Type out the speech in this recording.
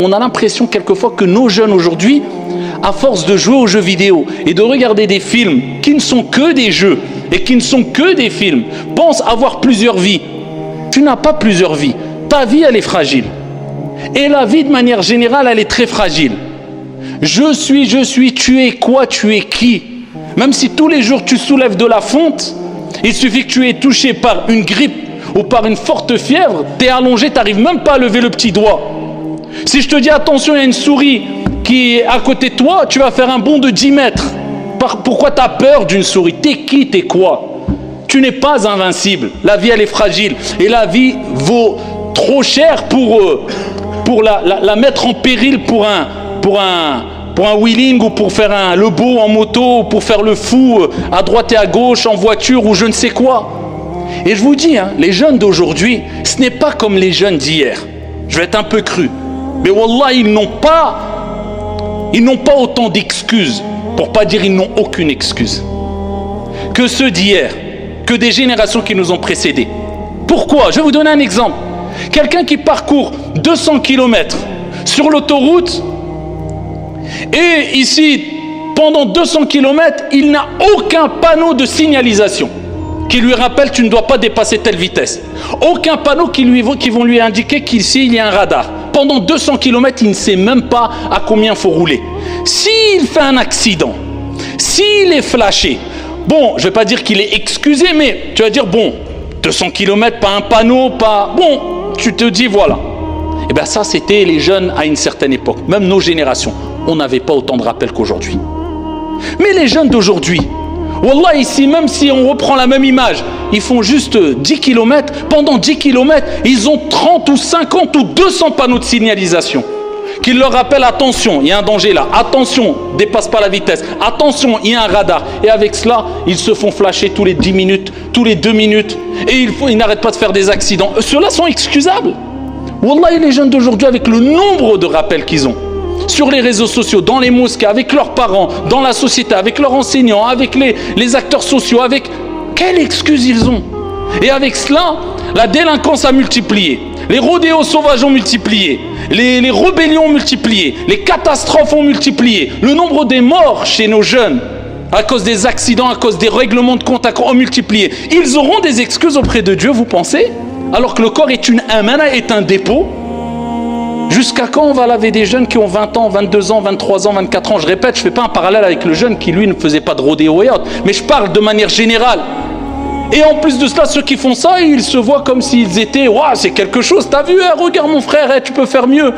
On a l'impression quelquefois que nos jeunes aujourd'hui, à force de jouer aux jeux vidéo et de regarder des films qui ne sont que des jeux et qui ne sont que des films, pensent avoir plusieurs vies. Tu n'as pas plusieurs vies. Ta vie, elle est fragile. Et la vie, de manière générale, elle est très fragile. Je suis, tu es quoi, tu es qui? Même si tous les jours tu soulèves de la fonte, il suffit que tu aies touché par une grippe ou par une forte fièvre, tu es allongé, tu n'arrives même pas à lever le petit doigt. Si je te dis attention, il y a une souris qui est à côté de toi, tu vas faire un bond de 10 mètres. Pourquoi tu as peur d'une souris? T'es qui, t'es quoi? Tu n'es pas invincible. La vie, elle est fragile. Et la vie vaut trop cher pour la mettre en péril pour un wheeling ou pour faire le beau en moto, ou pour faire le fou à droite et à gauche, en voiture ou je ne sais quoi. Et je vous dis, les jeunes d'aujourd'hui, ce n'est pas comme les jeunes d'hier. Je vais être un peu cru. Mais wallah, ils n'ont pas autant d'excuses, pour pas dire ils n'ont aucune excuse, que ceux d'hier, que des générations qui nous ont précédés. Pourquoi? Je vais vous donner un exemple. Quelqu'un qui parcourt 200 km sur l'autoroute, et ici, pendant 200 km, il n'a aucun panneau de signalisation qui lui rappelle tu ne dois pas dépasser telle vitesse. Aucun panneau qui vont lui indiquer qu'ici il y a un radar. Pendant 200 km, il ne sait même pas à combien il faut rouler. S'il fait un accident, s'il est flashé, bon, je ne vais pas dire qu'il est excusé, mais tu vas dire, bon, 200 km, pas un panneau, pas... Bon, tu te dis, voilà. Et bien ça, c'était les jeunes à une certaine époque. Même nos générations, on n'avait pas autant de rappels qu'aujourd'hui. Mais les jeunes d'aujourd'hui, wallah, ici, même si on reprend la même image, ils font juste 10 km. Pendant 10 km, ils ont 30 ou 50 ou 200 panneaux de signalisation qui leur rappellent, attention, il y a un danger là, attention, dépasse pas la vitesse, attention, il y a un radar. Et avec cela, ils se font flasher tous les 10 minutes, tous les 2 minutes, et ils n'arrêtent pas de faire des accidents. Ceux-là sont excusables. Wallah, les jeunes d'aujourd'hui, avec le nombre de rappels qu'ils ont, sur les réseaux sociaux, dans les mosquées, avec leurs parents, dans la société, avec leurs enseignants, avec les acteurs sociaux, avec... Quelle excuse ils ont? Et avec cela, la délinquance a multiplié, les rodéos sauvages ont multiplié, les rébellions ont multiplié, les catastrophes ont multiplié, le nombre des morts chez nos jeunes, à cause des accidents, à cause des règlements de compte, ont multiplié. Ils auront des excuses auprès de Dieu, vous pensez? Alors que le corps est une amana, est un dépôt. Jusqu'à quand on va laver des jeunes qui ont 20 ans, 22 ans, 23 ans, 24 ans? Je répète, je ne fais pas un parallèle avec le jeune qui, lui, ne faisait pas de rodéo et autres, mais je parle de manière générale. Et en plus de cela, ceux qui font ça, ils se voient comme s'ils étaient « Waouh, c'est quelque chose, t'as vu, regarde mon frère, tu peux faire mieux ».